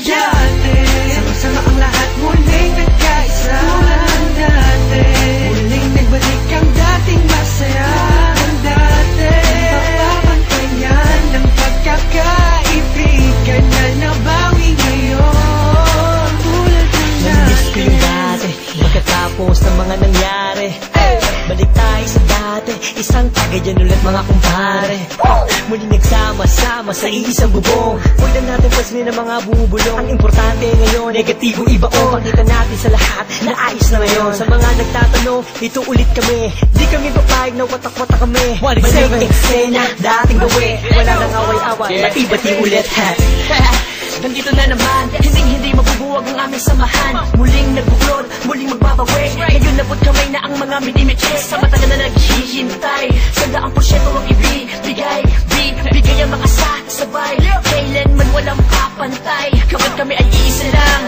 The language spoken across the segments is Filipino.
dati. Sama-sama ang lahat muling nagkaisa. Tulad ng dati, muling nagbalik ang dating masaya. Ang dati, papabantayan ng pagkakaibigan na nabawi ngayon. Tulad ng dati. Namiss ko yung dati, pagkatapos ng mga nangyari. Balik tayo sa dati, isang tagayan ulit mga kumpare. Muli nagsama-sama sa isang bubong. Huwag na natin pansinin ang mga bumubulong. Ang importante ngayon, negatibo ibaon. Pakita natin sa lahat na ayos na ngayon. Sa mga nagtatanong, ito ulit kami. Di kami papayag na watak-watak kami. Balik eksena, dating gawi. Wala nang away-away, bati-bati ulit. Nandito na naman, hindi mabubuwag ang aming samahan. Muling nagbuklod, muling magbabawi. Ngayon nabot kamay na ang mga minimitches. Sa matagal na naghihintay, 100% ang ibibigay. Bigay ang mga sabay, kailanman walang kapantay. Kapag kami ay iisa lang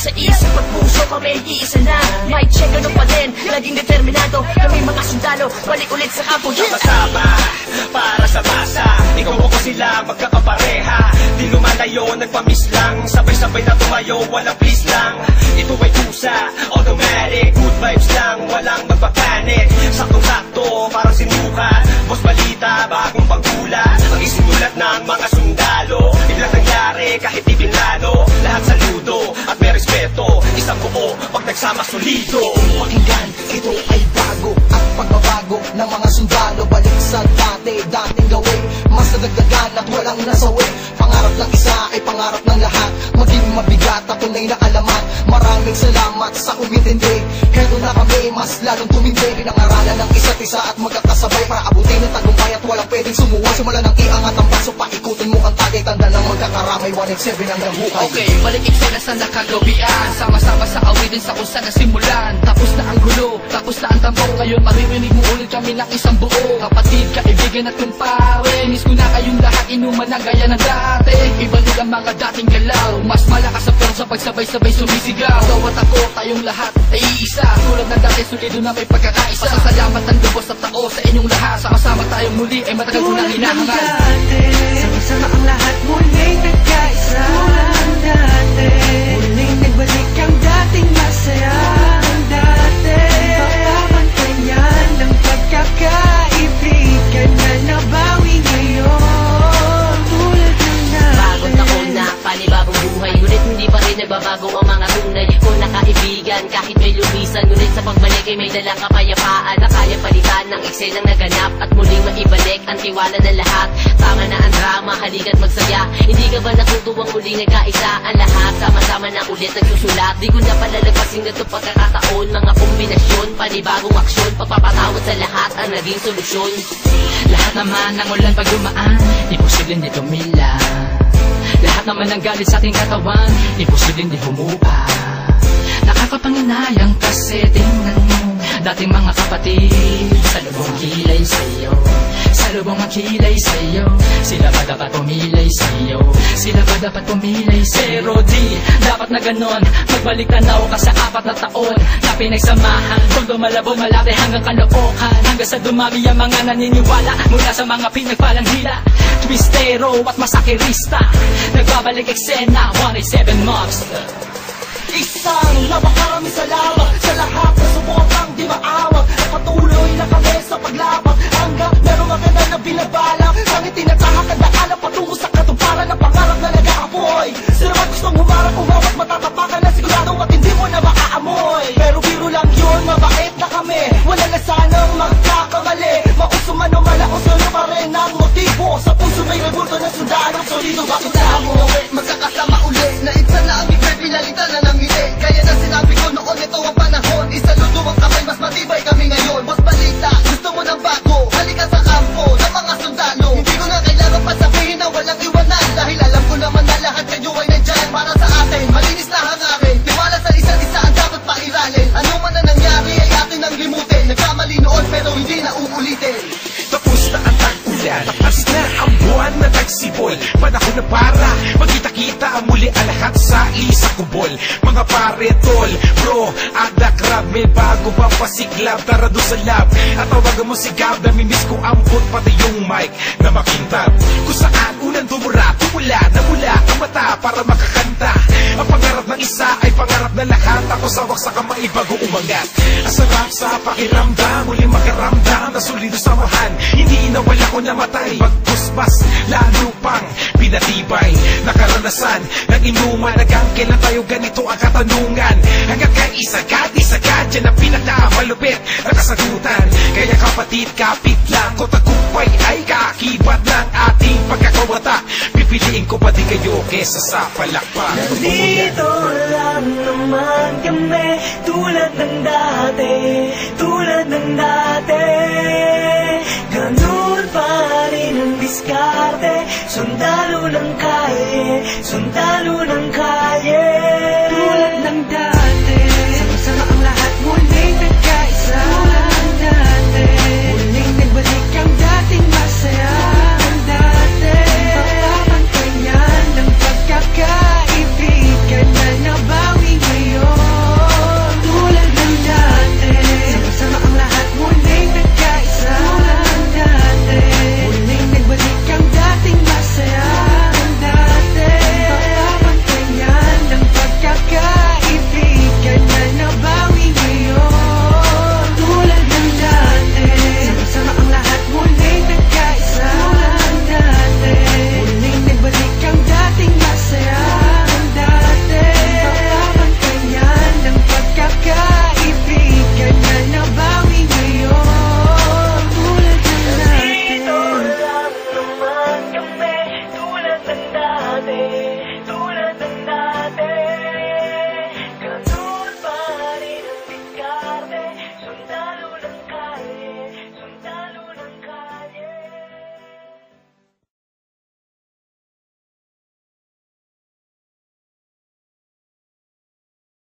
sa isip at puso kami ay iisa lang. May check ano pa din, laging determinado. Kami mga sundalo, balik ulit sa kampo. Sama-sama, para sa masa. Ikaw ako sila, magkakapareha. Di lumalayo, nagpamiss lang. Sabay-sabay na tumayo, walang please lang. Ito ay kusa, automatic. Good vibes lang, walang magpapanik. Saktong-sakto, parang sinukat. Boss balita, bagong pagkula. Ang isinulat ng mga sundalo. Biglang nangyari, kahit di pinlano. Lahat saludo, at may respeto. Isang buo, pag nagsama solido. Pakinggan, ito ay bago. Ang pagbabago ng mga sundalo. Balik sa dating gawin. Mas nadagdagan at walang nasawi. Pangarap ng isa ay pangarap ng lahat. Maging mabigat at tunay na alamat. Maraming salamat sa umintindi. Heto na kami, mas lalong tumindi. Pinangaralan ng isa't isa at magkakasabay para abutin ang tagumpay at walang pwedeng sumuwa. Simula ng iangat ang baso, paikutin mo ang tagay. Tanda ng magkakaramay, 187 ang nabuhay. Okay, balik eksena sa nakagawian. Sama-sama sa awitin sa kung saan nasimulan. Tapos na ang gulo, tapos na ang tambong. Ngayon maririnig mo ulit kami ng isang buo. Kapatid, kaibigan at kumpare. Miss ko na kayong lahat, inuman na gaya ng dati. Ibalik ang mga dating galaw. Mas malakas sa pero sa pagsabay-sabay sumisigaw. Bawat ako, tayong lahat ay iisa. Tulad ng dati, sulido na may pagkakaisa. Pasasalamat ng lubos at tao sa inyong lahat. Sama-sama tayong muli ay matagal ko nang hinahangal. Sama-sama ang lahat muling nagkaisa. Tulad ng dati, muling nagbalik ang dating masaya. Ang dati, papabantayan ng pagkakaibigan na nabawi ngayon. Tulad ng dati. Bagong taon na, panibagong buhay. Ngunit hindi pa rin nagbabago ang mga tunay ko na kaibigan. Kahit may lumisan, ngunit sa pagbalik ay may dalang kapayapaan na kaya palitan ng eksenang naganap at muling maibalik ang tiwala ng lahat. Tama na ang drama, halika't magsaya. Hindi ka ba natutuwang muling nagkaisa ang lahat? Sama-sama na ulit nagsusulat. Di ko na palalagpasin na ito pagkakataon. Mga kombinasyon, panibagong aksyon. Pagpapatawad sa lahat ang naging solusyon. Lahat naman ng ulan pag dumaan, imposibleng di tumila. Lahat naman ng galit sa ating katawan, imposibleng di humupa. Nakakapanginayang kasi tingnan mo dating mga kapatid. Sa lubong kilay sa'yo, sa lubong ang kilay sa'yo. Sila ba dapat pumilay sa'yo? Sila ba dapat pumilay sa'yo? Pero di, dapat na ganon. Magbalik tanaw ka sa 4 na taon na pinagsamahan. Kung dumalabo malaki hanggang kalookan. Hanggang sa dumami ang mga naniniwala mula sa mga pinagpalang hila. Twistero at masakirista. Nagbabalik eksena, 187 mobs. Isang napakaraming salamat sa lahat na sumupang di maawag. At patuloy na kami sa paglabag hanggang merong maganda na binabalak. Ang itinatahak ang daanan patungo sa katuparan ng pangarap na nag-aapoy. Sino man gustong humarap, umawat, matatapakan na sigurado at hindi mo na maaamoy. Pero biro lang yun, mabait na kami. Wala na sanang magkakamali. Mauso man o malaos, ano pa rin ang motibo. Sa puso may rebulto ng sundalo. Solido bakit na mo magkakasama uli. Na isa na ang ibig pinalitan na ng ngiti. Kaya na sinabi ko noon, ito ang panahon. Isaludo ang kamay, mas matibay kami ngayon. Boss balita, gusto mo ng bago. Halika sa kampo ng mga sundalo. Hindi ko na kailangan pa sabihin na walang iwanan. Dahil alam ko naman na lahat kayo ay nandyan para sa atin. Malinis na hangarin, tiwala sa isa't isa ang dapat pairalin. Ano man na nangyari ay atin ang limutin. Nagkamali noon pero hindi na uulitin. Tapos na ang tag-ulan, tapas na ang buwan na nagsibol. Panahon na para magkita-kita muli ang lahat sa isang kubol. Mga pare, tol, bro, ada crab, may bago pa pasiklab. Tara doon sa lab at tawagan mo si Gab. Namimiss ko ampot pati yung mic na makintab. Kung saan unang tumula, namula ang mata para makakanta. lahat, ako sa waksa ka maibago umangat. Ang sarap sa pakiramdam, muling makaramdam na solido samahan. Hindi nawala ko namatay, pagpuspas lalo pang pinatibay na karanasan ng inuman. Hanggang kailan tayo ganito ang katanungan? Hanggang kaisagad, yan ang pinakamalupit na kasagutan. Kaya kapatid, kapit lang ko, tagumpay ay kaakibat ng ating pagkakawata. Pipiliin ko pa di kayo kesa sa palakpak. Nandito lang naman kami, tulad ng dati, tulad ng dati. Ganun pa rin ang diskarte, sundalo ng kalye, sundalo ng kalye. Tulad ng dati